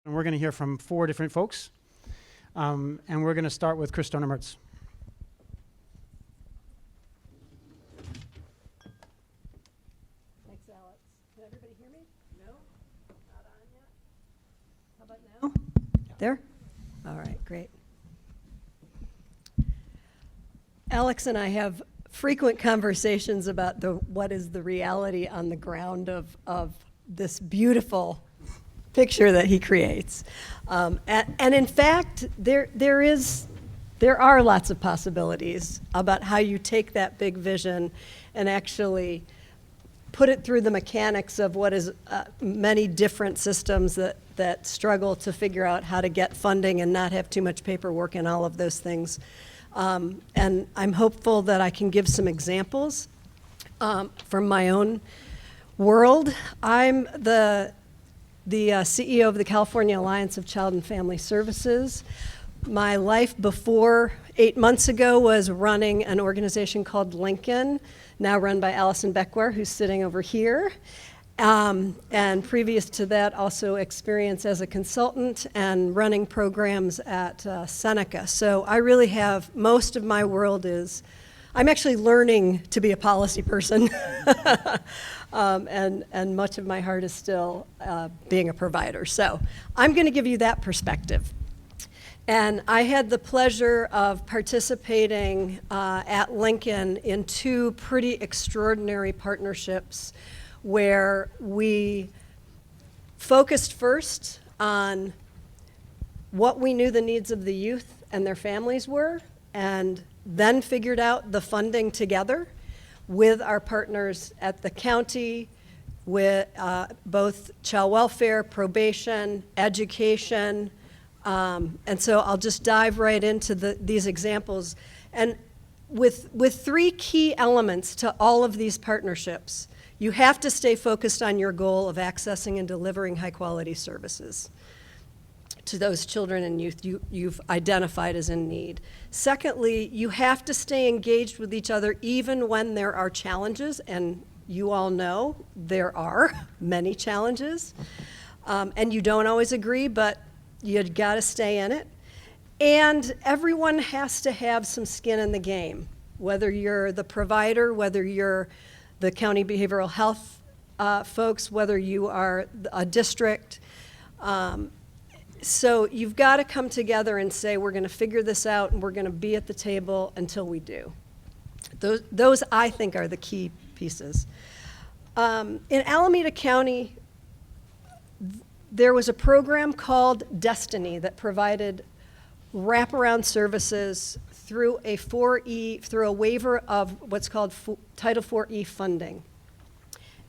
And we're going to hear from 4 different folks. And we're going to start with Chris Stoner-Mertz. Thanks, Alex. Can everybody hear me? No? Not on yet? How about now? There? All right, great. Alex and I have frequent conversations about what is the reality on the ground of this beautiful picture that he creates. And in fact, there are lots of possibilities about how you take that big vision and actually put it through the mechanics of what is many different systems that struggle to figure out how to get funding and not have too much paperwork and all of those things. And I'm hopeful that I can give some examples from my own world. I'm the CEO of the California Alliance of Child and Family Services. My life before 8 months ago was running an organization called Lincoln, now run by Allison Beckware, who's sitting over here. And previous to that, also experience as a consultant and running programs at Seneca. So I really have, most of my world is, I'm actually learning to be a policy person. And much of my heart is still being a provider. So I'm going to give you that perspective. And I had the pleasure of participating at Lincoln in 2 pretty extraordinary partnerships where we focused first on what we knew the needs of the youth and their families were, and then figured out the funding together with our partners at the county, with both child welfare, probation, education. And so I'll just dive right into these examples. And with 3 key elements to all of these partnerships. You have to stay focused on your goal of accessing and delivering high-quality services to those children and youth you've identified as in need. Secondly, you have to stay engaged with each other even when there are challenges, and you all know there are many challenges, and you don't always agree, but you've got to stay in it. And everyone has to have some skin in the game, whether you're the provider, whether you're the county behavioral health folks, whether you are a district. So you've got to come together and say, we're going to figure this out and we're going to be at the table until we do. Those I think are the key pieces. In Alameda County, there was a program called Destiny that provided wraparound services through a waiver of what's called Title IV-E funding,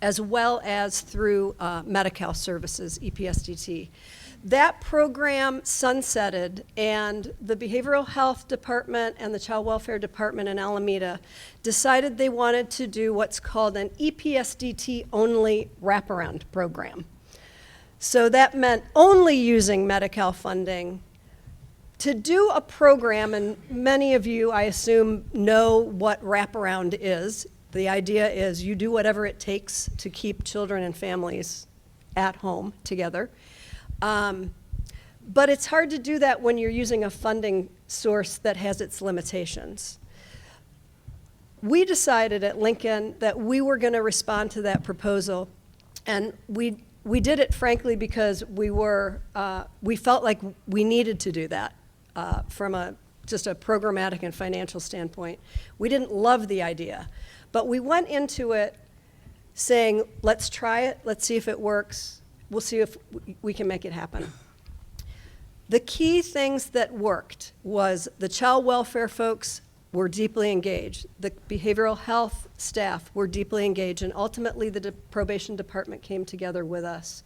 as well as through Medi-Cal services, EPSDT. That program sunsetted, and the Behavioral Health Department and the Child Welfare Department in Alameda decided they wanted to do what's called an EPSDT-only wraparound program. So that meant only using Medi-Cal funding to do a program, and many of you, I assume, know what wraparound is. The idea is you do whatever it takes to keep children and families at home together. But it's hard to do that when you're using a funding source that has its limitations. We decided at Lincoln that we were going to respond to that proposal, and we did it, frankly, because we felt like we needed to do that. From just a programmatic and financial standpoint. We didn't love the idea, but we went into it saying, let's try it, let's see if it works, we'll see if we can make it happen. The key things that worked was the child welfare folks were deeply engaged, the behavioral health staff were deeply engaged, and ultimately the probation department came together with us.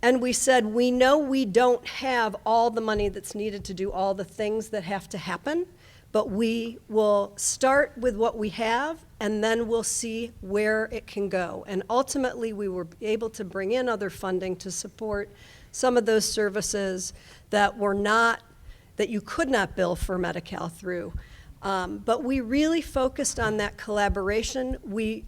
And we said, we know we don't have all the money that's needed to do all the things that have to happen, but we will start with what we have, and then we'll see where it can go. And ultimately, we were able to bring in other funding to support some of those services that you could not bill for Medi-Cal through. But we really focused on that collaboration. We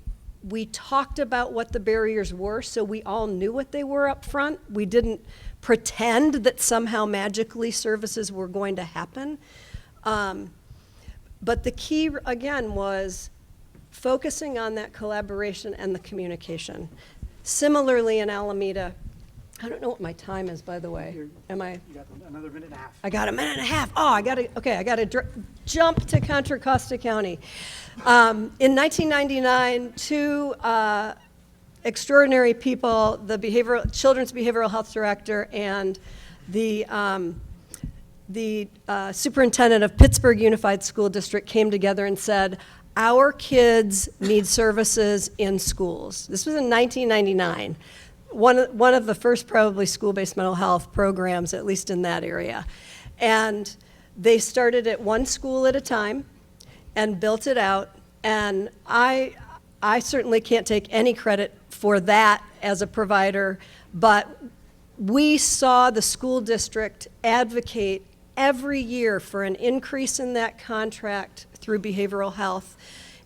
we talked about what the barriers were, so we all knew what they were up front. We didn't pretend that somehow magically services were going to happen. But the key, again, was focusing on that collaboration and the communication. Similarly in Alameda, I don't know what my time is, by the way. Am I? You got another minute and a half. I got a minute and a half. Oh, I got to jump to Contra Costa County. In 1999, two extraordinary people, the children's behavioral health director and the superintendent of Pittsburgh Unified School District came together and said, our kids need services in schools. This was in 1999. One of the first probably school-based mental health programs, at least in that area. And they started at one school at a time and built it out. And I certainly can't take any credit for that as a provider, but we saw the school district advocate every year for an increase in that contract through behavioral health.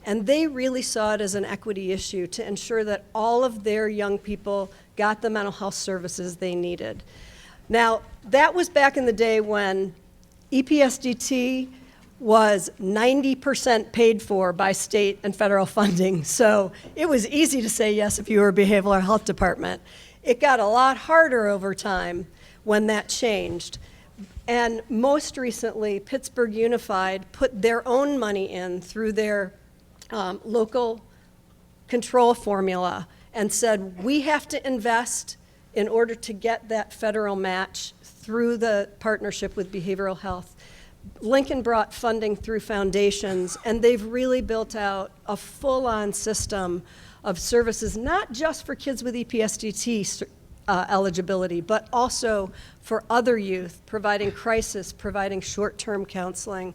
And they really saw it as an equity issue to ensure that all of their young people got the mental health services they needed. Now, that was back in the day when EPSDT was 90% paid for by state and federal funding. So it was easy to say yes if you were a behavioral health department. It got a lot harder over time when that changed. And most recently, Pittsburgh Unified put their own money in through their local control formula and said, we have to invest in order to get that federal match through the partnership with behavioral health. Lincoln brought funding through foundations, and they've really built out a full-on system of services, not just for kids with EPSDT eligibility, but also for other youth, providing crisis, providing short-term counseling.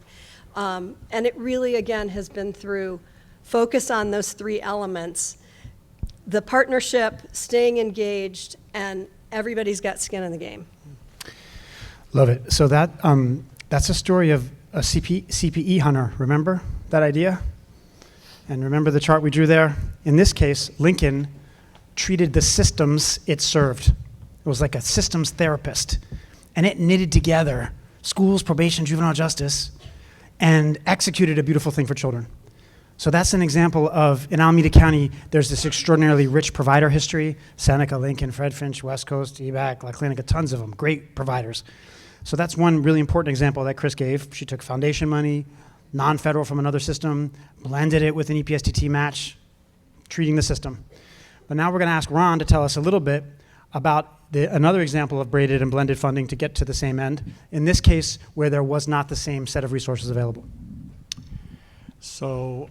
And it really, again, has been through focus on those three elements: the partnership, staying engaged, and everybody's got skin in the game. Love it. So that's a story of a CPE hunter. Remember that idea? And remember the chart we drew there? In this case, Lincoln treated the systems it served. It was like a systems therapist. And it knitted together schools, probation, juvenile justice, and executed a beautiful thing for children. So that's an example of, in Alameda County, there's this extraordinarily rich provider history. Seneca, Lincoln, Fred Finch, West Coast, EBAC, La Clinica, tons of them, great providers. So that's one really important example that Chris gave. She took foundation money, non-federal from another system, blended it with an EPSDT match, treating the system. But now we're going to ask Ron to tell us a little bit about another example of braided and blended funding to get to the same end, in this case where there was not the same set of resources available. So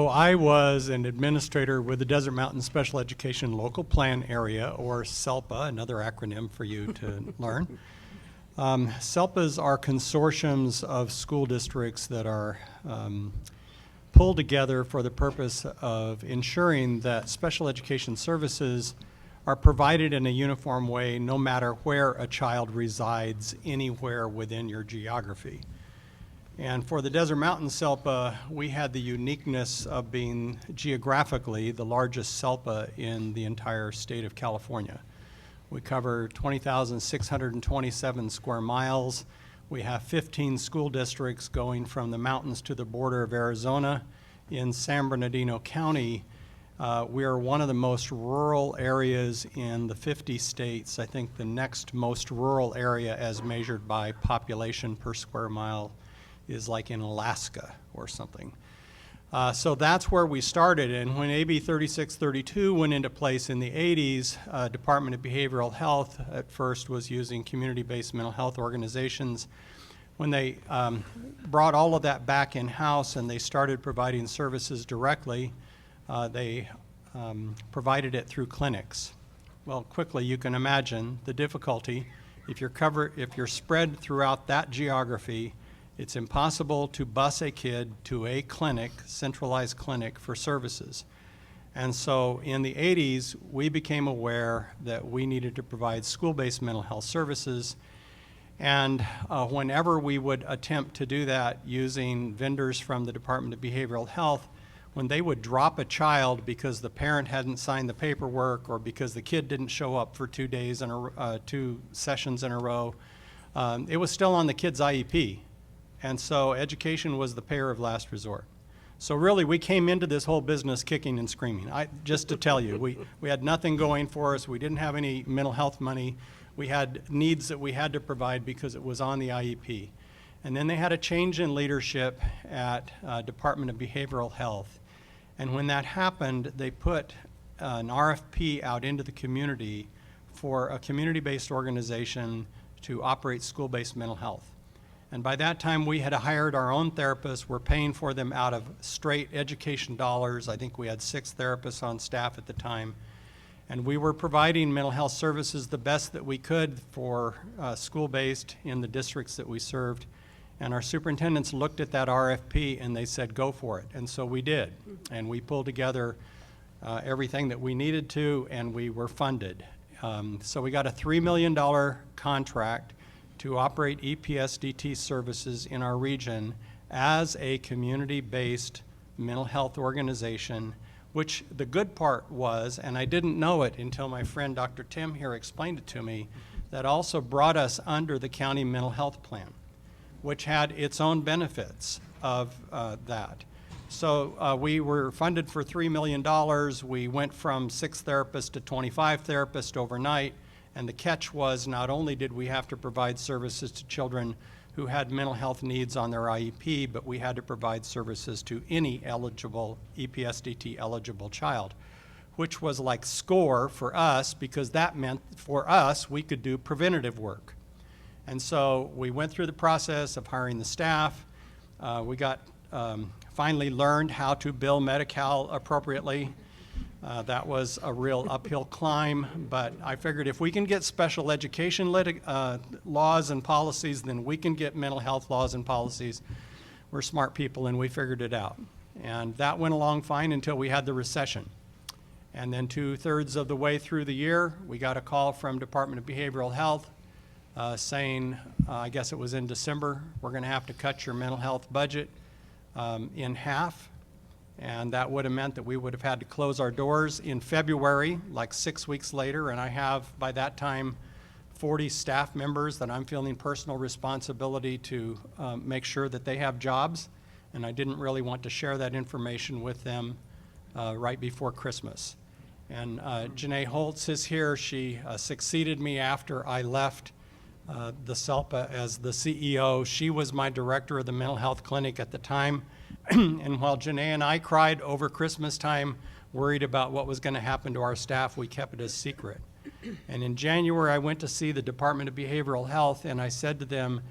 I was an administrator with the Desert Mountain Special Education Local Plan Area, or SELPA, another acronym for you to learn. SELPAs are consortiums of school districts that are pulled together for the purpose of ensuring that special education services are provided in a uniform way no matter where a child resides anywhere within your geography. And for the Desert Mountain SELPA, we had the uniqueness of being geographically the largest SELPA in the entire state of California. We cover 20,627 square miles. We have 15 school districts going from the mountains to the border of Arizona. In San Bernardino County, we are one of the most rural areas in the 50 states. I think the next most rural area as measured by population per square mile is like in Alaska or something. So that's where we started. And when AB 3632 went into place in the 80s, Department of Behavioral Health at first was using community-based mental health organizations. When they brought all of that back in-house and they started providing services directly, they provided it through clinics. Well, quickly you can imagine the difficulty. If you're spread throughout that geography, it's impossible to bus a kid to a clinic, centralized clinic, for services. And so in the 80s, we became aware that we needed to provide school-based mental health services. And whenever we would attempt to do that using vendors from the Department of Behavioral Health, when they would drop a child because the parent hadn't signed the paperwork or because the kid didn't show up for 2 days in a 2 sessions in a row, it was still on the kid's IEP. And so education was the payer of last resort. So really, we came into this whole business kicking and screaming. Just to tell you, we had nothing going for us. We didn't have any mental health money. We had needs that we had to provide because it was on the IEP. And then they had a change in leadership at Department of Behavioral Health. And when that happened, they put an RFP out into the community for a community-based organization to operate school-based mental health. And by that time, we had hired our own therapists. We're paying for them out of straight education dollars. I think we had 6 therapists on staff at the time. And we were providing mental health services the best that we could for school-based in the districts that we served. And our superintendents looked at that RFP and they said, go for it. And so we did. And we pulled together everything that we needed to, and we were funded. So we got a $3 million contract to operate EPSDT services in our region as a community-based mental health organization, which the good part was, and I didn't know it until my friend Dr. Tim here explained it to me, that also brought us under the county mental health plan, which had its own benefits of that. So we were funded for $3 million. We went from 6 therapists to 25 therapists overnight. And the catch was, not only did we have to provide services to children who had mental health needs on their IEP, but we had to provide services to any eligible, EPSDT eligible child, which was like SCORE for us, because that meant for us we could do preventative work. And so we went through the process of hiring the staff. We finally learned how to bill Medi-Cal appropriately. That was a real uphill climb, but I figured if we can get special education laws and policies, then we can get mental health laws and policies. We're smart people, and we figured it out. And that went along fine until we had the recession. And then 2/3 of the way through the year, we got a call from Department of Behavioral Health saying, I guess it was in December, we're going to have to cut your mental health budget in half. And that would have meant that we would have had to close our doors in February, like 6 weeks later. And I have, by that time, 40 staff members that I'm feeling personal responsibility to make sure that they have jobs. And I didn't really want to share that information with them right before Christmas. And Janae Holtz is here. She succeeded me after I left the SELPA as the CEO. She was my director of the mental health clinic at the time. And while Janae and I cried over Christmas time, worried about what was going to happen to our staff, we kept it a secret. And in January, I went to see the Department of Behavioral Health, and I said to them,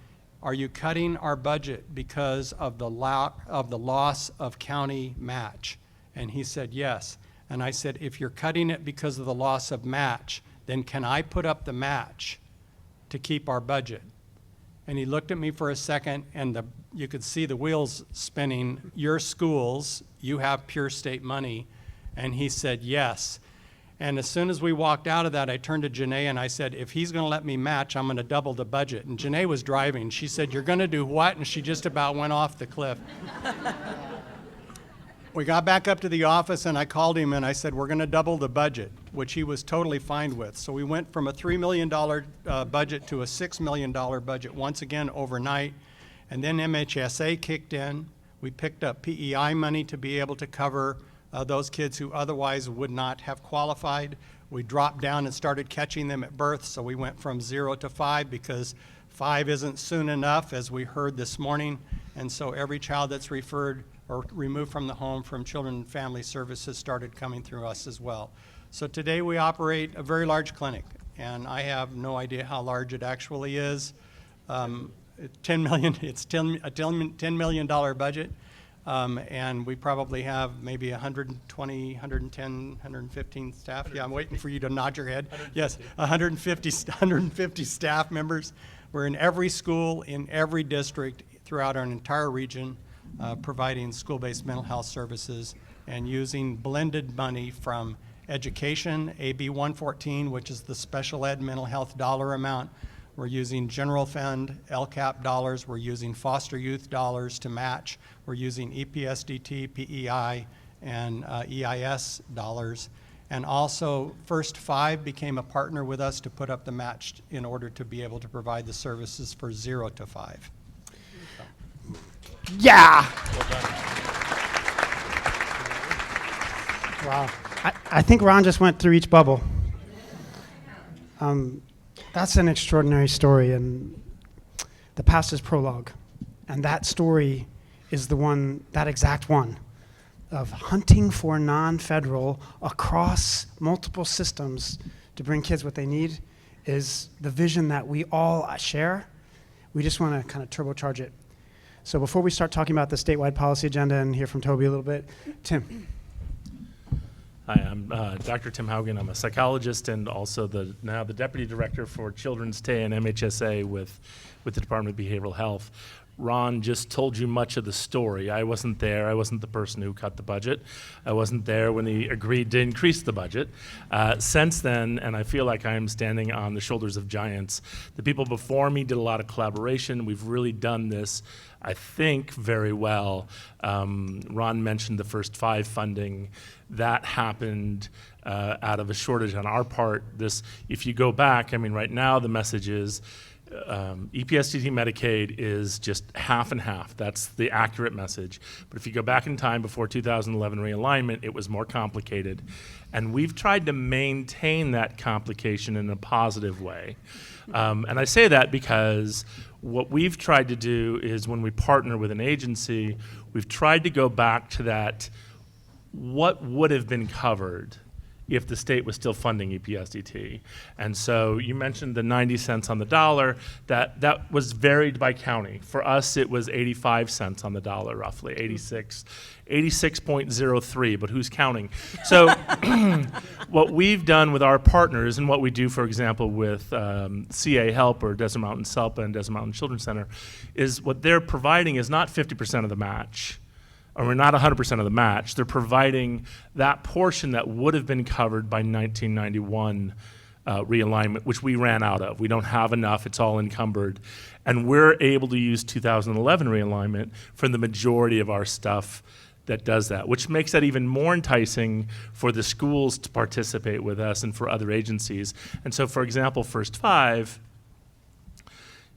are you cutting our budget because of the loss of county match? And he said, yes. And I said, if you're cutting it because of the loss of match, then can I put up the match to keep our budget? And he looked at me for a second, and you could see the wheels spinning. Your schools, you have pure state money. And he said, yes. And as soon as we walked out of that, I turned to Janae and I said, if he's going to let me match, I'm going to double the budget. And Janae was driving. She said, you're going to do what? And she just about went off the cliff. We got back up to the office, and I called him and I said, we're going to double the budget, which he was totally fine with. So we went from a $3 million budget to a $6 million budget once again overnight. And then MHSA kicked in. We picked up PEI money to be able to cover those kids who otherwise would not have qualified. We dropped down and started catching them at birth. So we went from 0 to 5 because 5 isn't soon enough, as we heard this morning. And so every child that's referred or removed from the home from Children and Family Services started coming through us as well. So today we operate a very large clinic, and I have no idea how large it actually is. It's a $10 million budget, and we probably have maybe 120, 110, 115 staff. Yeah, I'm waiting for you to nod your head. Yes, 150 staff members. We're in every school, in every district throughout our entire region, providing school-based mental health services and using blended money from education, AB 114, which is the special ed mental health dollar amount. We're using general fund, LCAP dollars. We're using foster youth dollars to match. We're using EPSDT, PEI, and EIS dollars. And also, First Five became a partner with us to put up the match in order to be able to provide the services for 0 to 5. Yeah! Wow. I think Ron just went through each bubble. That's an extraordinary story, and the past is prologue. And that story is the one, that exact one, of hunting for non-federal across multiple systems to bring kids what they need is the vision that we all share. We just want to kind of turbocharge it. So before we start talking about the statewide policy agenda and hear from Toby a little bit, Tim. Hi, I'm Dr. Tim Hougen. I'm a psychologist and also now the Deputy Director for Children's Day and MHSA with the Department of Behavioral Health. Ron just told you much of the story. I wasn't there. I wasn't the person who cut the budget. I wasn't there when he agreed to increase the budget. Since then, and I feel like I'm standing on the shoulders of giants, the people before me did a lot of collaboration. We've really done this, I think, very well. Ron mentioned the First Five funding. That happened out of a shortage on our part. If you go back, I mean, right now the message is EPSDT Medicaid is just half and half. That's the accurate message. But if you go back in time before 2011 realignment, it was more complicated. And we've tried to maintain that complication in a positive way. And I say that because what we've tried to do is when we partner with an agency, we've tried to go back to that, what would have been covered if the state was still funding EPSDT. And so you mentioned the 90 cents on the dollar. That was varied by county. For us, it was 85 cents on the dollar, roughly, 86.03, but who's counting? So what we've done with our partners and what we do, for example, with CA Help or Desert Mountain SELPA and Desert Mountain Children's Center, is what they're providing is not 50% of the match, or we're not 100% of the match. They're providing that portion that would have been covered by 1991 realignment, which we ran out of. We don't have enough. It's all encumbered. And we're able to use 2011 realignment for the majority of our stuff that does that, which makes that even more enticing for the schools to participate with us and for other agencies. And so, for example, First Five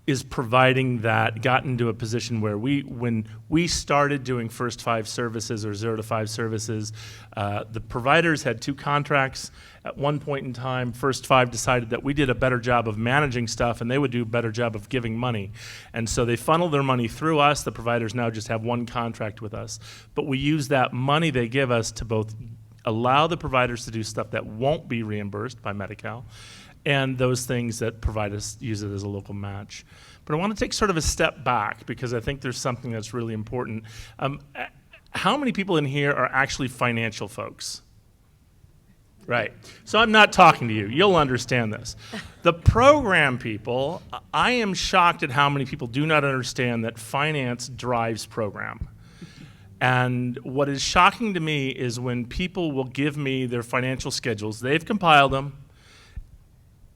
is providing that, got into a position where when we started doing First Five services or 0 to 5 services, the providers had 2 contracts. At one point in time, First Five decided that we did a better job of managing stuff and they would do a better job of giving money. And so they funnel their money through us. The providers now just have 1 contract with us. But we use that money they give us to both allow the providers to do stuff that won't be reimbursed by Medi-Cal, and those things that provide us use it as a local match. But I want to take sort of a step back because I think there's something that's really important. How many people in here are actually financial folks? Right. So I'm not talking to you. You'll understand this. The program people, I am shocked at how many people do not understand that finance drives program. And what is shocking to me is when people will give me their financial schedules, they've compiled them,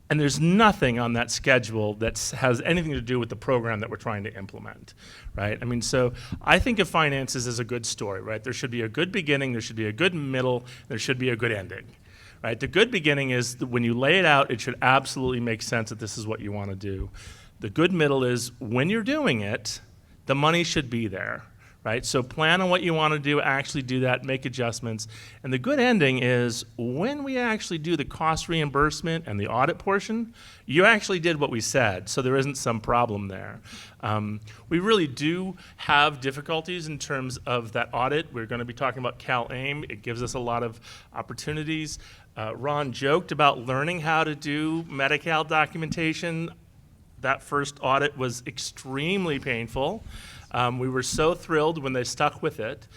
and there's nothing on that schedule that has anything to do with the program that we're trying to implement, right? I mean, so I think of finances as a good story, right? There should be a good beginning, there should be a good middle, there should be a good ending, right? The good beginning is that when you lay it out, it should absolutely make sense that this is what you want to do. The good middle is when you're doing it, the money should be there, right? So plan on what you want to do, actually do that, make adjustments. And the good ending is when we actually do the cost reimbursement and the audit portion, you actually did what we said, so there isn't some problem there. We really do have difficulties in terms of that audit. We're going to be talking about CalAIM. It gives us a lot of opportunities. Ron joked about learning how to do Medi-Cal documentation. That first audit was extremely painful. We were so thrilled when they stuck with it.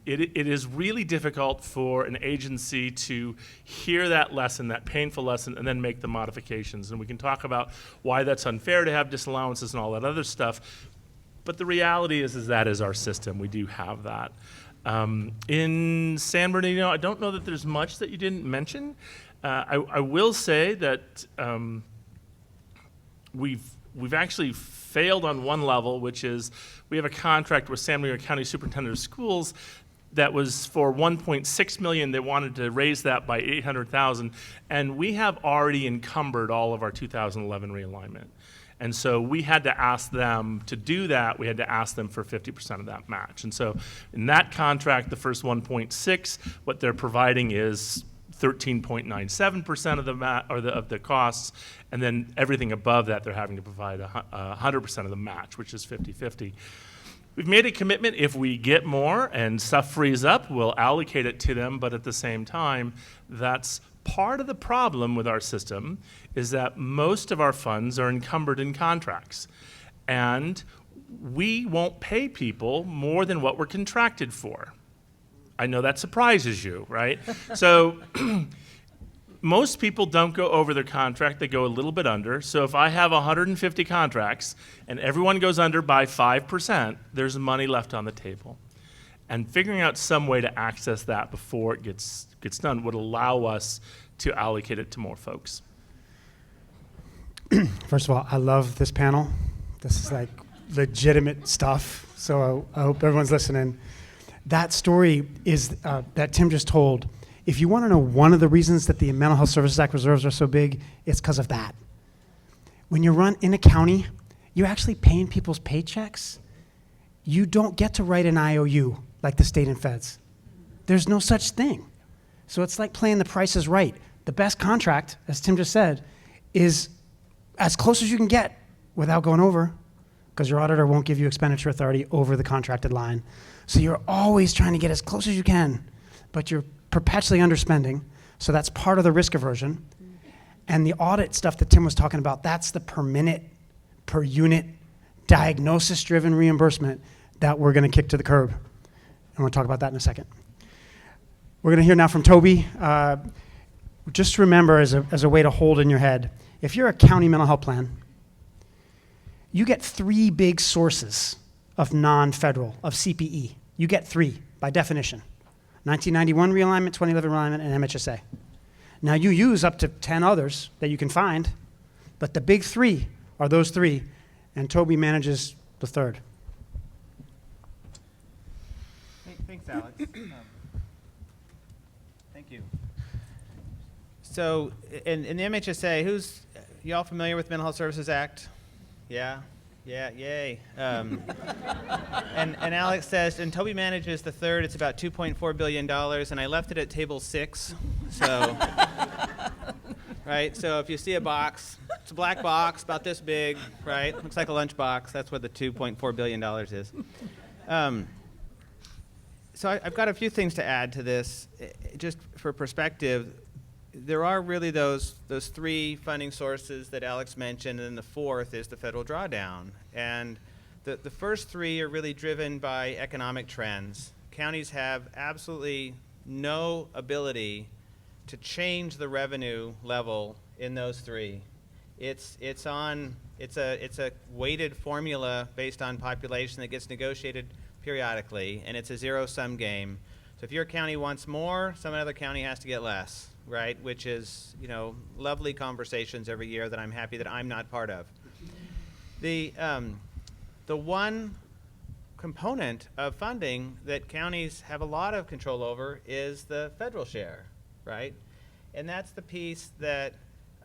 It is really difficult for an agency to hear that lesson, that painful lesson, and then make the modifications. And we can talk about why that's unfair to have disallowances and all that other stuff. But the reality is that is our system. We do have that. In San Bernardino, I don't know that there's much that you didn't mention. I will say that we've actually failed on one level, which is we have a contract with San Bernardino County Superintendent of Schools that was for 1.6 million. They wanted to raise that by 800,000, and we have already encumbered all of our 2011 realignment. And so we had to ask them to do that. We had to ask them for 50% of that match. And so in that contract, the first 1.6, what they're providing is 13.97% of of the costs, and then everything above that they're having to provide 100% of the match, which is 50-50. We've made a commitment. If we get more and stuff frees up, we'll allocate it to them, but at the same time, that's part of the problem with our system is that most of our funds are encumbered in contracts, and we won't pay people more than what we're contracted for. I know that surprises you, right? So most people don't go over their contract, they go a little bit under. So if I have 150 contracts and everyone goes under by 5%, there's money left on the table. And figuring out some way to access that before it gets done would allow us to allocate it to more folks. First of all, I love this panel. This is like legitimate stuff, so I hope everyone's listening. That story is that Tim just told. If you want to know one of the reasons that the Mental Health Services Act reserves are so big, it's because of that. When you run in a county, you're actually paying people's paychecks. You don't get to write an IOU like the state and feds. There's no such thing. So it's like playing the Price is Right. The best contract, as Tim just said, is as close as you can get without going over, because your auditor won't give you expenditure authority over the contracted line. So you're always trying to get as close as you can, but you're perpetually underspending. So that's part of the risk aversion. And the audit stuff that Tim was talking about, that's the per minute, per unit, diagnosis-driven reimbursement that we're going to kick to the curb. And we'll talk about that in a second. We're going to hear now from Toby. Just remember, as a way to hold in your head, if you're a county mental health plan, you get 3 big sources of non-federal, of CPE. You get 3 by definition. 1991 realignment, 2011 realignment, and MHSA. Now you use up to 10 others that you can find, but the big 3 are those 3, and Toby manages the third. Thanks, Alex. Thank you. So in the MHSA, y'all familiar with Mental Health Services Act? Yeah? Yeah, yay. And Alex says, and Toby manages the third, it's about $2.4 billion, and I left it at table 6. So, right? So if you see a box, it's a black box, about this big, right? Looks like a lunch box. That's what the $2.4 billion is. So I've got a few things to add to this. Just for perspective, there are really those 3 funding sources that Alex mentioned, and then the 4th is the federal drawdown. And the first 3 are really driven by economic trends. Counties have absolutely no ability to change the revenue level in those 3. It's a weighted formula based on population that gets negotiated periodically, and it's a zero-sum game. So if your county wants more, some other county has to get less, right? Which is, lovely conversations every year that I'm happy that I'm not part of. The one component of funding that counties have a lot of control over is the federal share, right? And that's the piece that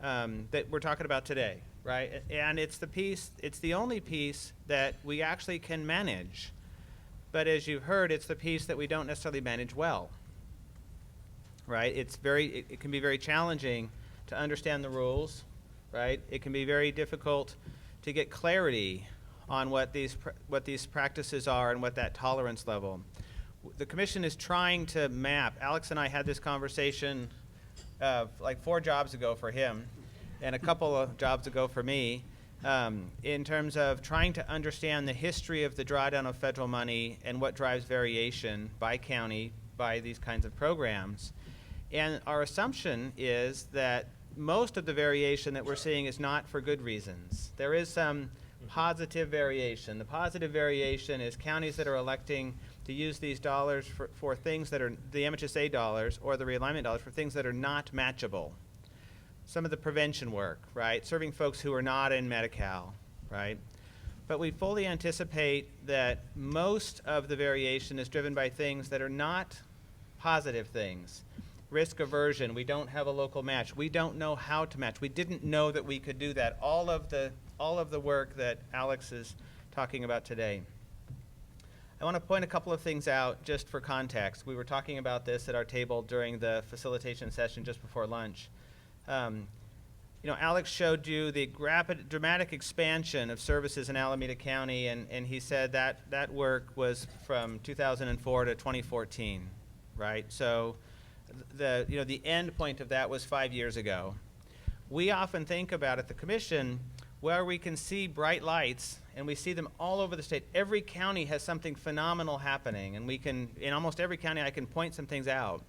we're talking about today, right? And it's the only piece that we actually can manage. But as you've heard, it's the piece that we don't necessarily manage well, right? It can be very challenging to understand the rules, right? It can be very difficult to get clarity on what these practices are and what that tolerance level. The commission is trying to map. Alex and I had this conversation like 4 jobs ago for him and a couple of jobs ago for me, in terms of trying to understand the history of the drawdown of federal money and what drives variation by county by these kinds of programs. And our assumption is that most of the variation that we're seeing is not for good reasons. There is some positive variation. The positive variation is counties that are electing to use these dollars for things that are the MHSA dollars or the realignment dollars for things that are not matchable. Some of the prevention work, right? Serving folks who are not in Medi-Cal, right? But we fully anticipate that most of the variation is driven by things that are not positive things. Risk aversion, we don't have a local match. We don't know how to match. We didn't know that we could do that. All of the work that Alex is talking about today. I want to point a couple of things out just for context. We were talking about this at our table during the facilitation session just before lunch. Alex showed you the dramatic expansion of services in Alameda County, and he said that work was from 2004 to 2014, right? So the end point of that was 5 years ago. We often think about at the commission where we can see bright lights, and we see them all over the state. Every county has something phenomenal happening, and in almost every county I can point some things out.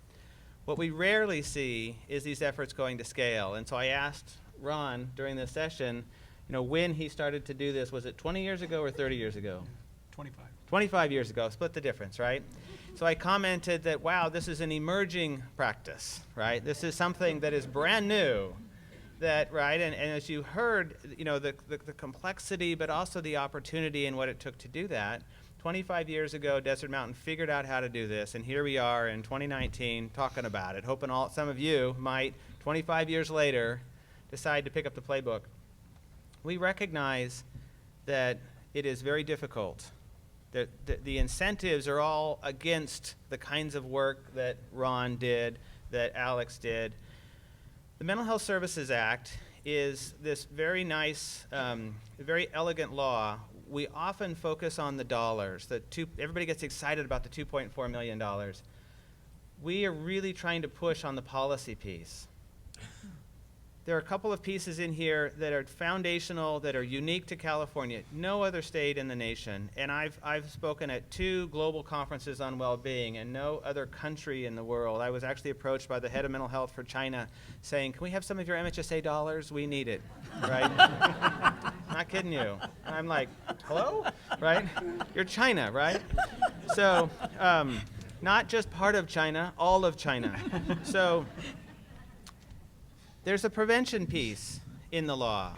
What we rarely see is these efforts going to scale. And so I asked Ron during this session, when he started to do this. Was it 20 years ago or 30 years ago? 25. 25 years ago, split the difference, right? So I commented that, wow, this is an emerging practice, right? This is something that is brand new, right? And as you heard, the complexity, but also the opportunity and what it took to do that. 25 years ago, Desert Mountain figured out how to do this, and here we are in 2019 talking about it, hoping some of you might, 25 years later, decide to pick up the playbook. We recognize that it is very difficult. The incentives are all against the kinds of work that Ron did, that Alex did. The Mental Health Services Act is this very nice, very elegant law. We often focus on the dollars. Everybody gets excited about the $2.4 million. We are really trying to push on the policy piece. There are a couple of pieces in here that are foundational, that are unique to California. No other state in the nation. And I've spoken at 2 global conferences on well-being, and no other country in the world. I was actually approached by the head of mental health for China saying, can we have some of your MHSA dollars? We need it, right? Not kidding you. And I'm like, hello? Right? You're China, right? So, not just part of China, all of China. So, there's a prevention piece in the law.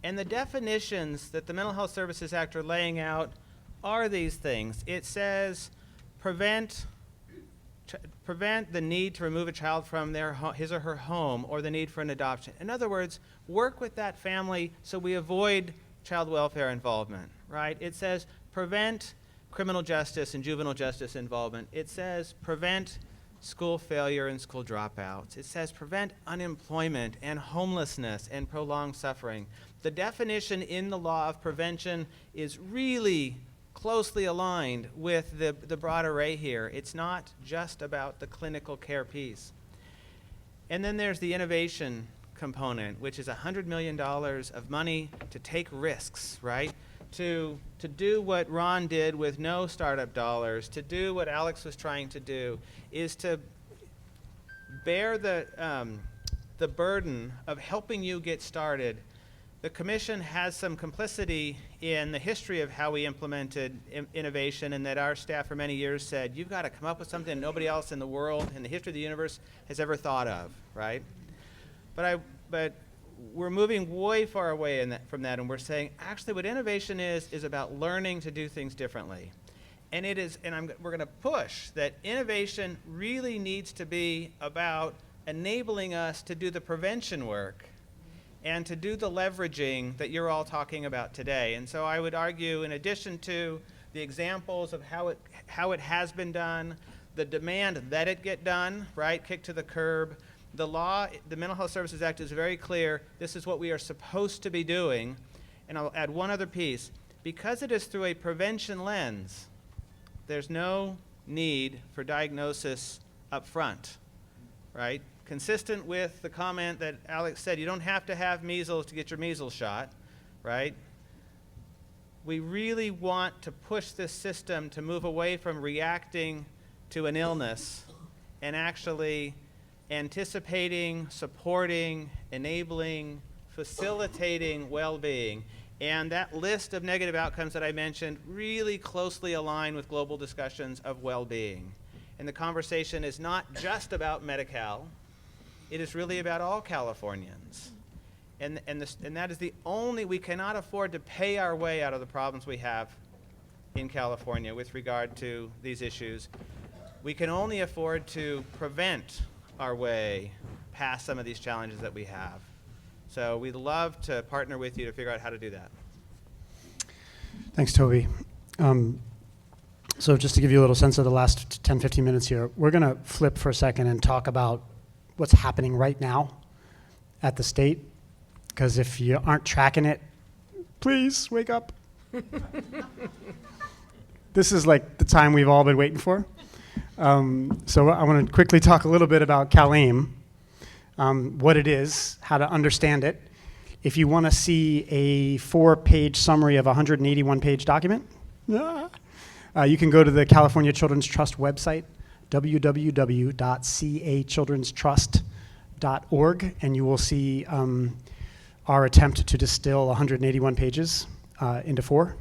And the definitions that the Mental Health Services Act are laying out are these things. It says prevent the need to remove a child from his or her home, or the need for an adoption. In other words, work with that family so we avoid child welfare involvement, right? It says prevent criminal justice and juvenile justice involvement. It says prevent school failure and school dropouts. It says prevent unemployment and homelessness and prolonged suffering. The definition in the law of prevention is really closely aligned with the broad array here. It's not just about the clinical care piece. And then there's the innovation component, which is $100 million of money to take risks, right? To do what Ron did with no startup dollars, to do what Alex was trying to do, is to bear the burden of helping you get started. The commission has some complicity in the history of how we implemented innovation, and that our staff for many years said, you've got to come up with something nobody else in the world, in the history of the universe, has ever thought of, right? But we're moving way far away from that, and we're saying, actually, what innovation is about learning to do things differently. And it is, we're going to push that innovation really needs to be about enabling us to do the prevention work and to do the leveraging that you're all talking about today. And so I would argue, in addition to the examples of how it has been done, the demand that it get done, right, kicked to the curb, the law, the Mental Health Services Act is very clear. This is what we are supposed to be doing. And I'll add one other piece. Because it is through a prevention lens, there's no need for diagnosis up front, right? Consistent with the comment that Alex said, you don't have to have measles to get your measles shot, right? We really want to push this system to move away from reacting to an illness and actually anticipating, supporting, enabling, facilitating well-being. And that list of negative outcomes that I mentioned really closely align with global discussions of well-being. And the conversation is not just about Medi-Cal. It is really about all Californians. And that is the only, we cannot afford to pay our way out of the problems we have in California with regard to these issues. We can only afford to prevent our way past some of these challenges that we have. So we'd love to partner with you to figure out how to do that. Thanks, Toby. So just to give you a little sense of the last 10, 15 minutes here, we're going to flip for a second and talk about what's happening right now at the state. Because if you aren't tracking it, please wake up. This is like the time we've all been waiting for. So I want to quickly talk a little bit about CalAIM, what it is, how to understand it. If you want to see a 4-page summary of a 181-page document, you can go to the California Children's Trust website, www.cachildrenstrust.org, and you will see our attempt to distill 181 pages into 4.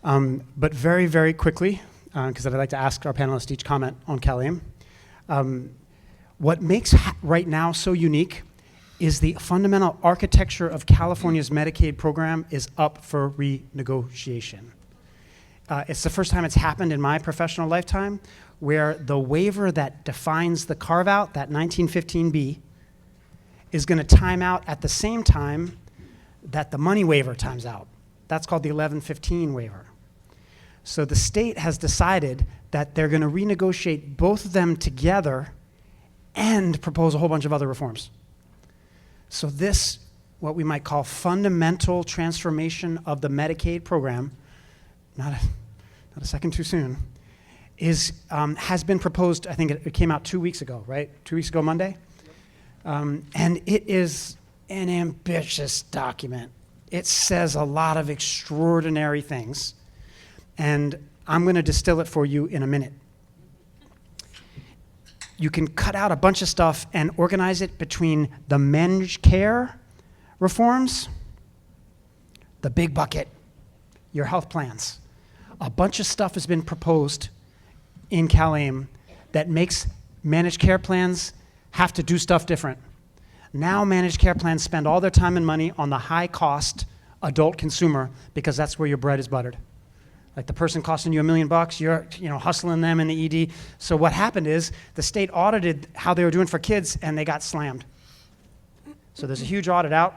But very, very quickly, because I'd like to ask our panelists each comment on CalAIM. What makes right now so unique is the fundamental architecture of California's Medicaid program is up for renegotiation. It's the first time it's happened in my professional lifetime where the waiver that defines the carve-out, that 1915B, is going to time out at the same time that the money waiver times out. That's called the 1115 waiver. So the state has decided that they're going to renegotiate both of them together and propose a whole bunch of other reforms. So this, what we might call fundamental transformation of the Medicaid program, not a second too soon, has been proposed. I think it came out 2 weeks ago, right? 2 weeks ago Monday? And it is an ambitious document. It says a lot of extraordinary things. And I'm going to distill it for you in a minute. You can cut out a bunch of stuff and organize it between the managed care reforms, the big bucket, your health plans. A bunch of stuff has been proposed in CalAIM that makes managed care plans have to do stuff different. Now managed care plans spend all their time and money on the high-cost adult consumer because that's where your bread is buttered. Like the person costing you $1 million, you're hustling them in the ED. So what happened is the state audited how they were doing for kids and they got slammed. So there's a huge audit out,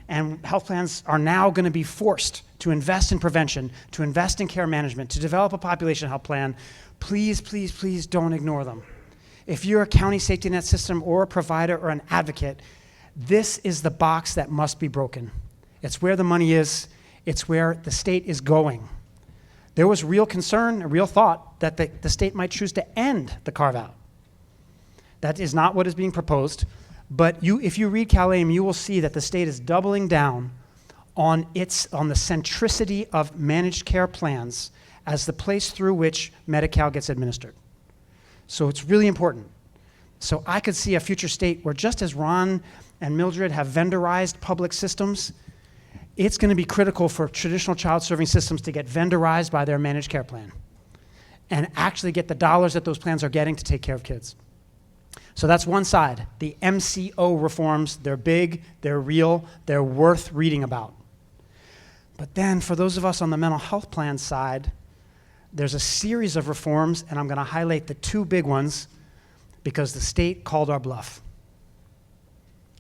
and health plans are now going to be forced to invest in prevention, to invest in care management, to develop a population health plan. Please, please, please don't ignore them. If you're a county safety net system or a provider or an advocate, this is the box that must be broken. It's where the money is. It's where the state is going. There was real concern, a real thought that the state might choose to end the carve-out. That is not what is being proposed. But if you read CalAIM, you will see that the state is doubling down on the centricity of managed care plans as the place through which Medi-Cal gets administered. So it's really important. So I could see a future state where just as Ron and Mildred have vendorized public systems, it's going to be critical for traditional child-serving systems to get vendorized by their managed care plan and actually get the dollars that those plans are getting to take care of kids. So that's one side. The MCO reforms, they're big, they're real, they're worth reading about. But then for those of us on the mental health plan side, there's a series of reforms, and I'm going to highlight the 2 big ones because the state called our bluff.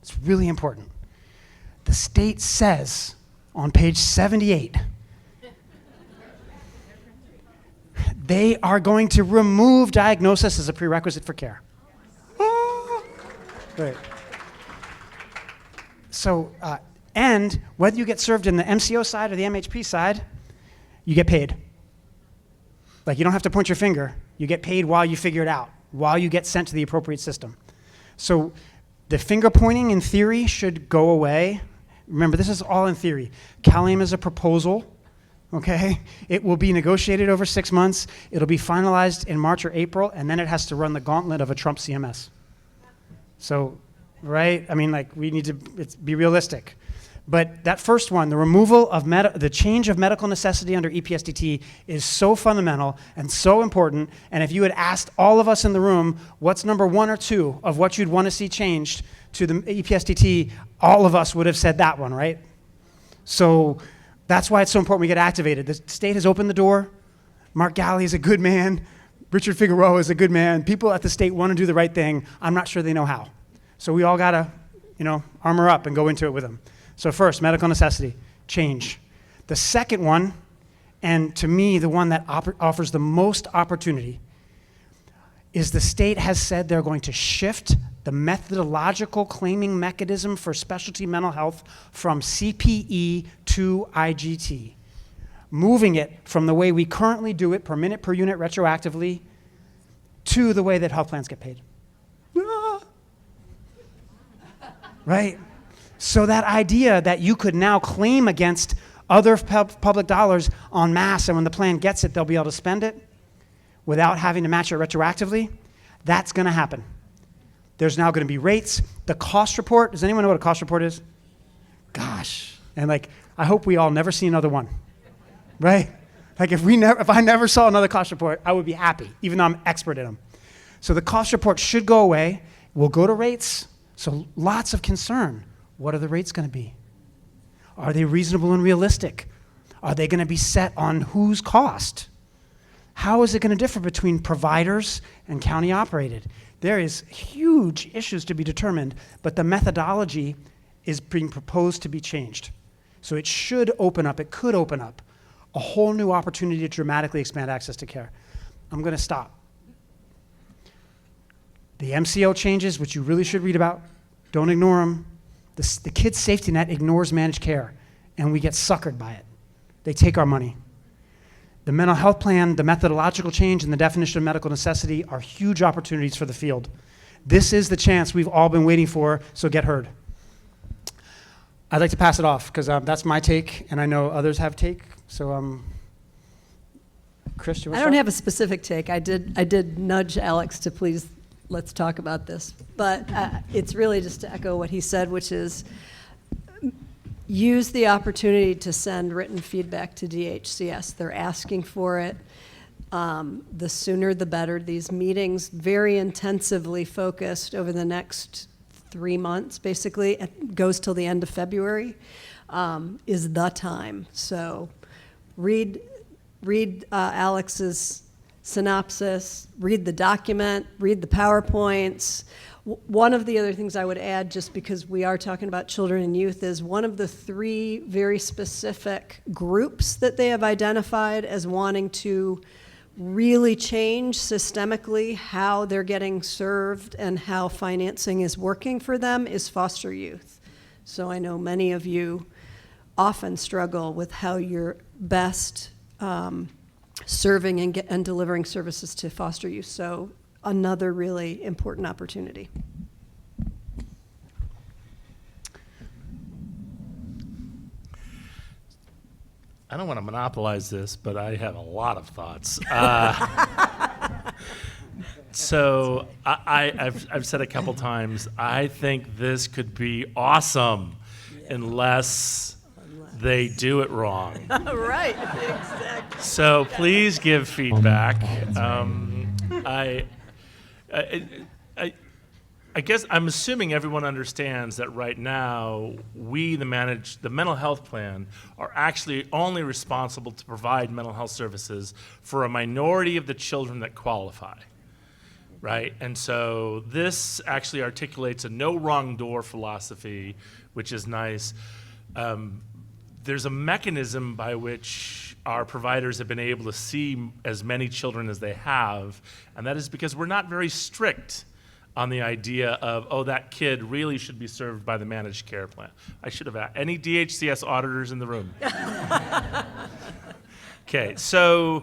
It's really important. The state says on page 78, they are going to remove diagnosis as a prerequisite for care. Great. So, and whether you get served in the MCO side or the MHP side, you get paid. Like, you don't have to point your finger. You get paid while you figure it out, while you get sent to the appropriate system. So the finger pointing in theory should go away. Remember, this is all in theory. CalAIM is a proposal, okay? It will be negotiated over 6 months. It'll be finalized in March or April, and then it has to run the gauntlet of a Trump CMS. So, right? I mean, like, we need to be realistic. But that first one, the removal of the change of medical necessity under EPSDT is so fundamental and so important. And if you had asked all of us in the room what's number 1 or 2 of what you'd want to see changed to the EPSDT, all of us would have said that one, right? So that's why it's so important we get activated. The state has opened the door. Mark Galley is a good man. Richard Figueroa is a good man. People at the state want to do the right thing. I'm not sure they know how. So we all got to, armor up and go into it with them. So first, medical necessity, change. The second one, and to me, the one that offers the most opportunity, is the state has said they're going to shift the methodological claiming mechanism for specialty mental health from CPE to IGT, moving it from the way we currently do it per minute per unit retroactively to the way that health plans get paid. Right? So that idea that you could now claim against other public dollars en masse, and when the plan gets it, they'll be able to spend it without having to match it retroactively, that's going to happen. There's now going to be rates. The cost report, does anyone know what a cost report is? Gosh. And I hope we all never see another one, right? If I never saw another cost report, I would be happy, even though I'm expert in them. So the cost report should go away. We'll go to rates. So lots of concern. What are the rates going to be? Are they reasonable and realistic? Are they going to be set on whose cost? How is it going to differ between providers and county operated? There is huge issues to be determined, but the methodology is being proposed to be changed. So it should open up, it could open up a whole new opportunity to dramatically expand access to care. I'm going to stop. The MCO changes, which you really should read about, don't ignore them. The kids' safety net ignores managed care, and we get suckered by it. They take our money. The mental health plan, the methodological change, and the definition of medical necessity are huge opportunities for the field. This is the chance we've all been waiting for, so get heard. I'd like to pass it off, because that's my take, and I know others have take. So, Chris, you want to I start? don't have a specific take. I did nudge Alex to please let's talk about this. But it's really just to echo what he said, which is use the opportunity to send written feedback to DHCS. They're asking for it. The sooner the better. These meetings, very intensively focused over the next 3 months, basically, it goes till the end of February, is the time. So read Alex's synopsis, read the document, read the PowerPoints. One of the other things I would add, just because we are talking about children and youth, is one of the 3 very specific groups that they have identified as wanting to really change systemically how they're getting served and how financing is working for them is foster youth. So I know many of you often struggle with how you're best serving and delivering services to foster youth. So another really important opportunity. I don't want to monopolize this, but I have a lot of thoughts. So I've said a couple times, I think this could be awesome unless they do it wrong. Right, exactly. So please give feedback. I guess I'm assuming everyone understands that right now we, the mental health plan, are actually only responsible to provide mental health services for a minority of the children that qualify, right? And so this actually articulates a no wrong door philosophy, which is nice. There's a mechanism by which our providers have been able to see as many children as they have, and that is because we're not very strict on the idea of, oh, that kid really should be served by the managed care plan. I should have asked. Any DHCS auditors in the room? Okay, so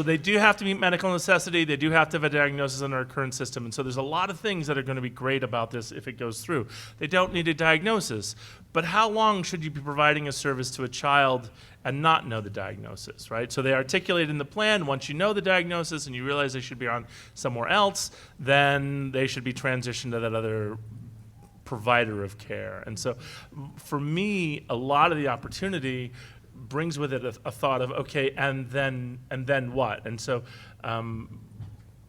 they do have to meet medical necessity. They do have to have a diagnosis under our current system. And so there's a lot of things that are going to be great about this if it goes through. They don't need a diagnosis. But how long should you be providing a service to a child and not know the diagnosis, right? So they articulate in the plan, once you know the diagnosis and you realize they should be on somewhere else, then they should be transitioned to that other provider of care. And so for me, a lot of the opportunity brings with it a thought of, okay, and then what? And so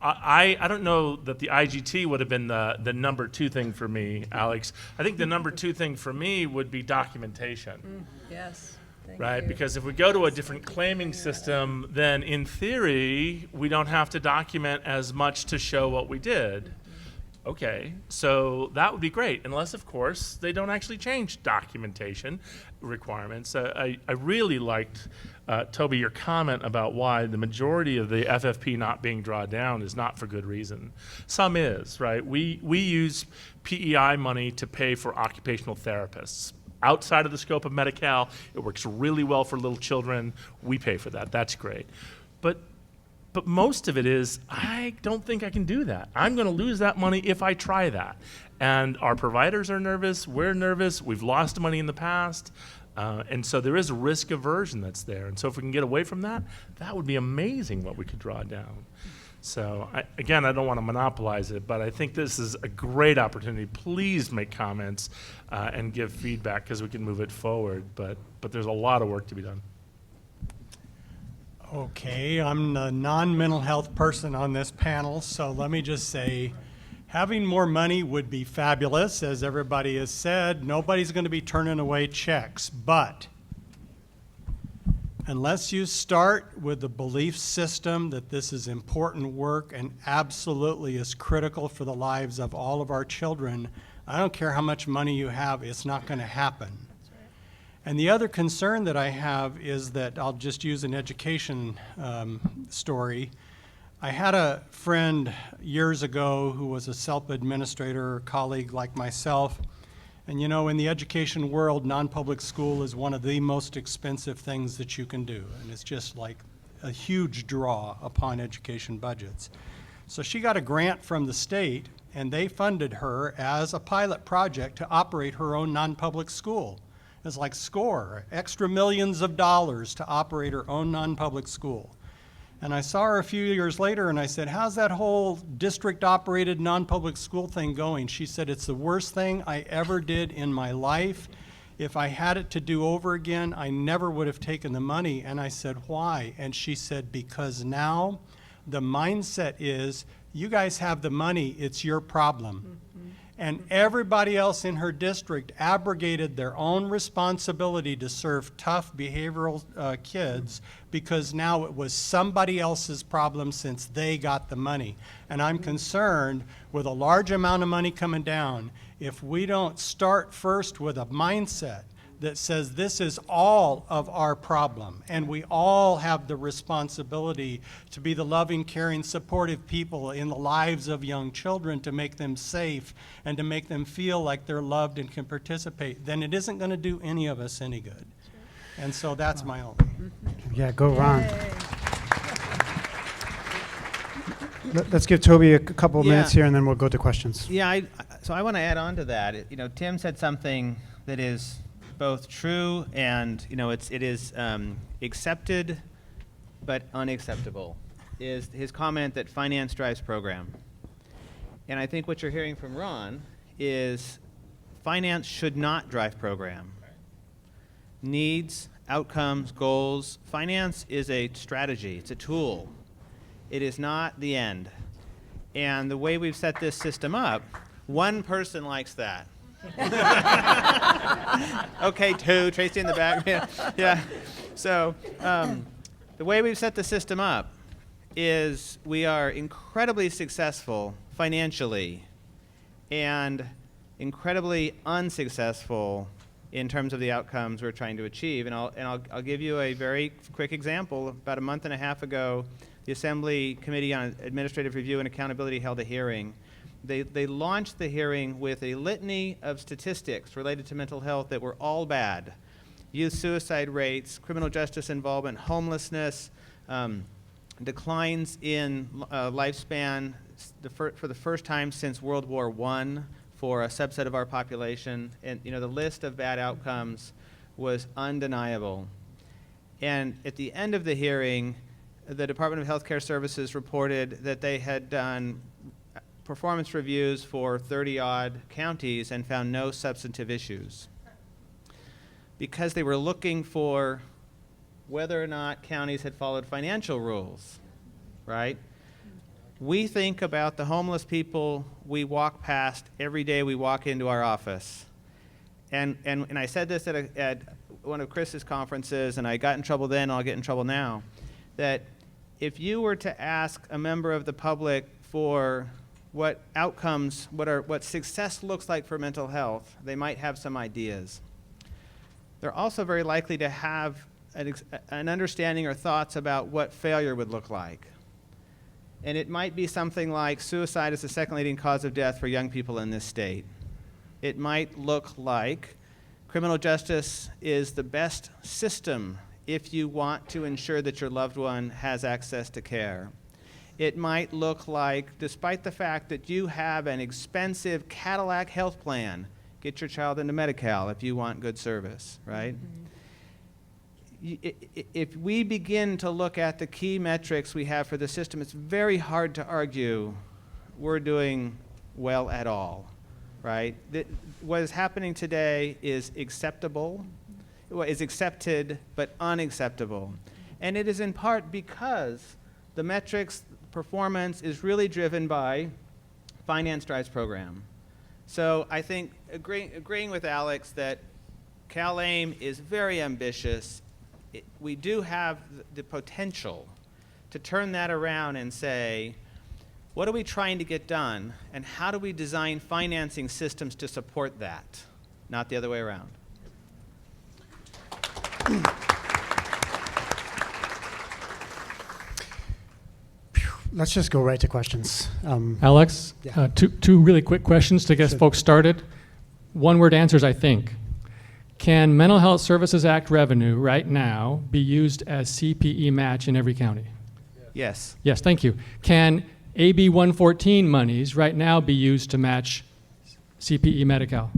I don't know that the IGT would have been the number 2 thing for me, Alex. I think the number 2 thing for me would be documentation. Yes. Thank Right, you. because if we go to a different claiming system, then in theory, we don't have to document as much to show what we did. Okay, so that would be great, unless, of course, they don't actually change documentation requirements. I really liked, Toby, your comment about why the majority of the FFP not being drawn down is not for good reason. Some is, right? We use PEI money to pay for occupational therapists. Outside of the scope of Medi-Cal, it works really well for little children. We pay for that. That's great. But most of it is, I don't think I can do that. I'm going to lose that money if I try that. And our providers are nervous. We're nervous. We've lost money in the past. And so there is a risk aversion that's there. And so if we can get away from that, that would be amazing what we could draw down. So again, I don't want to monopolize it, but I think this is a great opportunity. Please make comments and give feedback because we can move it forward. But there's a lot of work to be done. Okay, I'm the non-mental health person on this panel, so let me just say, having more money would be fabulous. As everybody has said, nobody's going to be turning away checks, but unless you start with the belief system that this is important work and absolutely is critical for the lives of all of our children, I don't care how much money you have, it's not going to happen. And the other concern that I have is that, I'll just use an education story. I had a friend years ago who was a SELPA administrator, colleague like myself. And you know, in the education world, non-public school is one of the most expensive things that you can do. And it's just like a huge draw upon education budgets. So she got a grant from the state, and they funded her as a pilot project to operate her own non-public school. It's like SCORE, extra millions of dollars to operate her own non-public school. And I saw her a few years later and I said, how's that whole district-operated non-public school thing going? She said, it's the worst thing I ever did in my life. If I had it to do over again, I never would have taken the money. And I said, why? And she said, because now the mindset is, you guys have the money, it's your problem. And everybody else in her district abrogated their own responsibility to serve tough behavioral kids because now it was somebody else's problem since they got the money. And I'm concerned with a large amount of money coming down, if we don't start first with a mindset that says this is all of our problem and we all have the responsibility to be the loving, caring, supportive people in the lives of young children, to make them safe and to make them feel like they're loved and can participate, then it isn't going to do any of us any good. And so that's my only. Yeah, go Ron. Let's give Toby a couple of minutes here and then we'll go to questions. Yeah, so I want to add on to that. You know, Tim said something that is both true and, you know, it is accepted but unacceptable, is his comment that finance drives program. And I think what you're hearing from Ron is finance should not drive program. Needs, outcomes, goals, finance is a strategy, it's a tool. It is not the end. And the way we've set this system up, one person likes that. Okay, 2, Tracy in the back. Yeah. So the way we've set the system up is we are incredibly successful financially and incredibly unsuccessful in terms of the outcomes we're trying to achieve. And I'll give you a very quick example. About a month and a half ago, the Assembly Committee on Administrative Review and Accountability held a hearing. They launched the hearing with a litany of statistics related to mental health that were all bad. Youth suicide rates, criminal justice involvement, homelessness, declines in lifespan for the first time since World War I for a subset of our population. And you know, the list of bad outcomes was undeniable. And at the end of the hearing, the Department of Healthcare Services reported that they had done performance reviews for 30-odd counties and found no substantive issues because they were looking for whether or not counties had followed financial rules, right? We think about the homeless people we walk past every day we walk into our office. And I said this at one of Chris's conferences, and I got in trouble then, and I'll get in trouble now, that if you were to ask a member of the public for what outcomes, what success looks like for mental health, they might have some ideas. They're also very likely to have an understanding or thoughts about what failure would look like. And it might be something like suicide is the second leading cause of death for young people in this state. It might look like criminal justice is the best system if you want to ensure that your loved one has access to care. It might look like, despite the fact that you have an expensive Cadillac health plan, get your child into Medi-Cal if you want good service, right? If we begin to look at the key metrics we have for the system, it's very hard to argue we're doing well at all, right? What is happening today is acceptable, is accepted but unacceptable. And it is in part because the metrics performance is really driven by finance drives program. So I think agreeing with Alex that CalAIM is very ambitious. We do have the potential to turn that around and say, what are we trying to get done, and how do we design financing systems to support that, not the other way around? Let's just go right to questions. Alex, Yeah. two really quick questions to get Sure. folks started. One-word answers, I think. Can Mental Health Services Act revenue right now be used as CPE match in every county? Yes. Yes, thank you. Can AB 114 monies right now be used to match CPE Medi-Cal?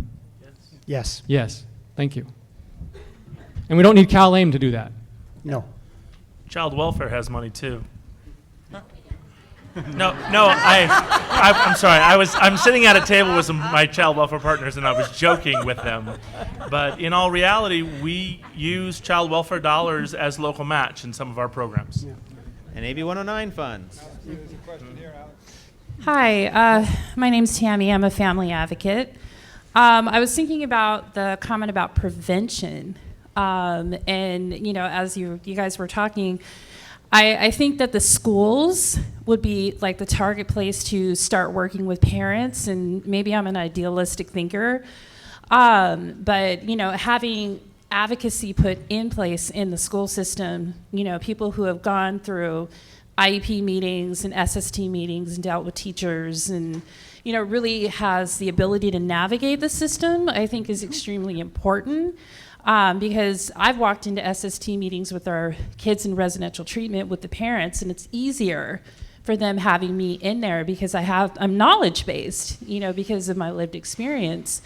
Yes. Yes, thank you. And we don't need CalAIM to do that. No. Child welfare has money too. No, I'm sorry. I'm sitting at a table with my child welfare partners, and I was joking with them. But in all reality, we use child welfare dollars as local match in some of our programs. Yeah. And AB 109 funds. Hi, my name's Tammy. I'm a family advocate. I was thinking about the comment about prevention, and as you guys were talking, I think that the schools would be like the target place to start working with parents, and maybe I'm an idealistic thinker, but having advocacy put in place in the school system, people who have gone through IEP meetings and SST meetings and dealt with teachers and really has the ability to navigate the system, I think is extremely important. Because I've walked into SST meetings with our kids in residential treatment with the parents, and it's easier for them having me in there because I'm knowledge-based, because of my lived experience.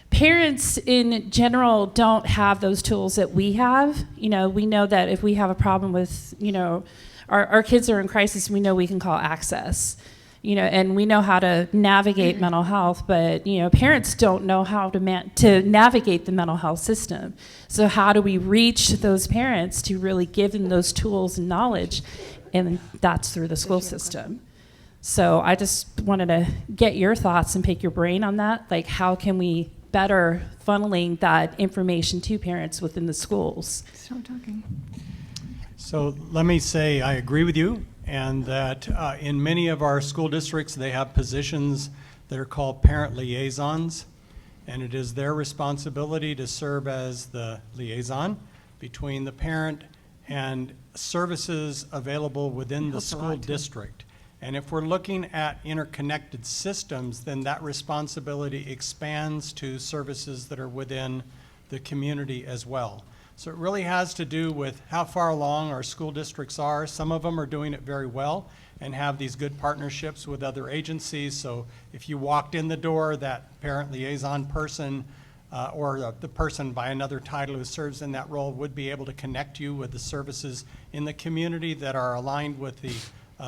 Parents in general don't have those tools that we have. We know that if we have a problem with, our kids are in crisis, we know we can call Access. And we know how to navigate mental health, but parents don't know how to navigate the mental health system. So how do we reach those parents to really give them those tools and knowledge? And that's through the school system. So I just wanted to get your thoughts and pick your brain on that. Like, how can we better funneling that information to parents within the schools? Stop talking. So let me say I agree with you, and that in many of our school districts, they have positions that are called parent liaisons, and it is their responsibility to serve as the liaison between the parent and services available within the school district. And if we're looking at interconnected systems, then that responsibility expands to services that are within the community as well. So it really has to do with how far along our school districts are. Some of them are doing it very well and have these good partnerships with other agencies. So if you walked in the door, that parent liaison person or the person by another title who serves in that role would be able to connect you with the services in the community that are aligned with the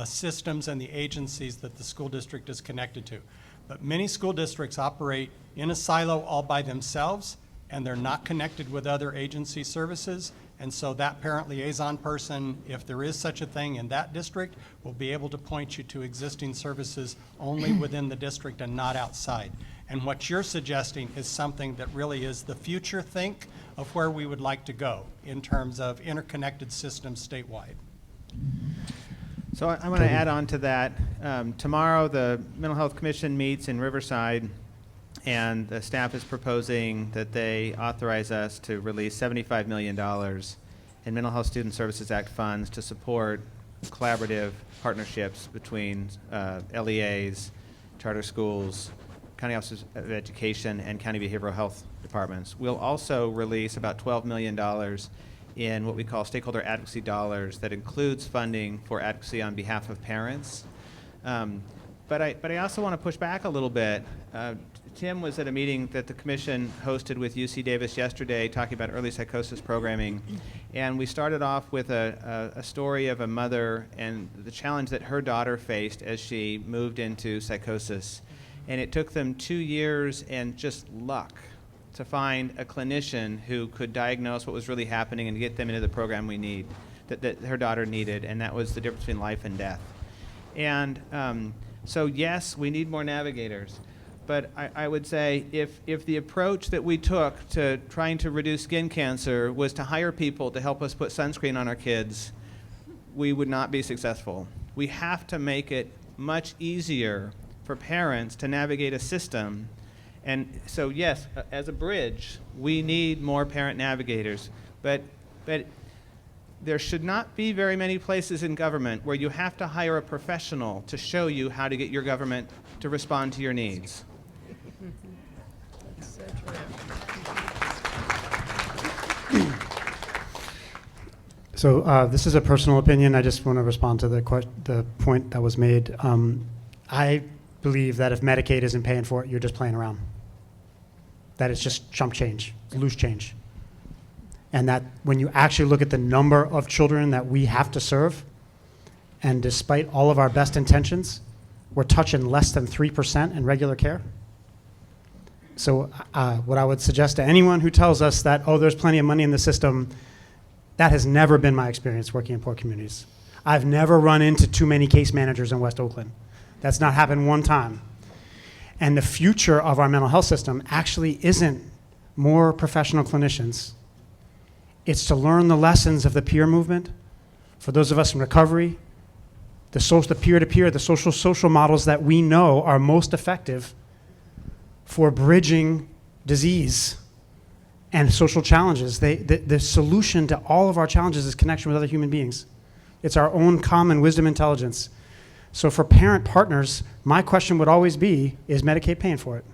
systems and the agencies that the school district is connected to. But many school districts operate in a silo all by themselves, and they're not connected with other agency services, And so that parent liaison person, if there is such a thing in that district, will be able to point you to existing services only within the district and not outside. And what you're suggesting is something that really is the future think of where we would like to go in terms of interconnected systems statewide. So I'm going to add on to that. Tomorrow, the Mental Health Commission meets in Riverside, and the staff is proposing that they authorize us to release $75 million in Mental Health Student Services Act funds to support collaborative partnerships between LEAs, charter schools, county offices of education, and county behavioral health departments. We'll also release about $12 million in what we call stakeholder advocacy dollars that includes funding for advocacy on behalf of parents. But I also want to push back a little bit. Tim was at a meeting that the commission hosted with UC Davis yesterday talking about early psychosis programming, and we started off with a story of a mother and the challenge that her daughter faced as she moved into psychosis. And it took them 2 years and just luck to find a clinician who could diagnose what was really happening and get them into the program we need, that her daughter needed, and that was the difference between life and death. And so yes, we need more navigators. But I would say if the approach that we took to trying to reduce skin cancer was to hire people to help us put sunscreen on our kids, we would not be successful. We have to make it much easier for parents to navigate a system. And so yes, as a bridge, we need more parent navigators. But there should not be very many places in government where you have to hire a professional to show you how to get your government to respond to your needs. So this is a personal opinion. I just want to respond to the point that was made. I believe that if Medicaid isn't paying for it, you're just playing around. That it's just chump change, loose change. And that when you actually look at the number of children that we have to serve, and despite all of our best intentions, we're touching less than 3% in regular care. So what I would suggest to anyone who tells us that, oh, there's plenty of money in the system, that has never been my experience working in poor communities. I've never run into too many case managers in West Oakland. That's not happened one time. And the future of our mental health system actually isn't more professional clinicians. It's to learn the lessons of the peer movement. For those of us in recovery, the peer-to-peer, the social models that we know are most effective for bridging disease and social challenges. The solution to all of our challenges is connection with other human beings. It's our own common wisdom intelligence. So for parent partners, my question would always be, is Medicaid paying for it?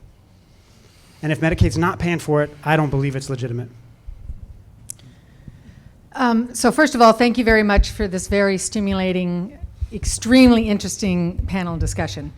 And if Medicaid's not paying for it, I don't believe it's legitimate. So first of all, thank you very much for this very stimulating, extremely interesting panel discussion.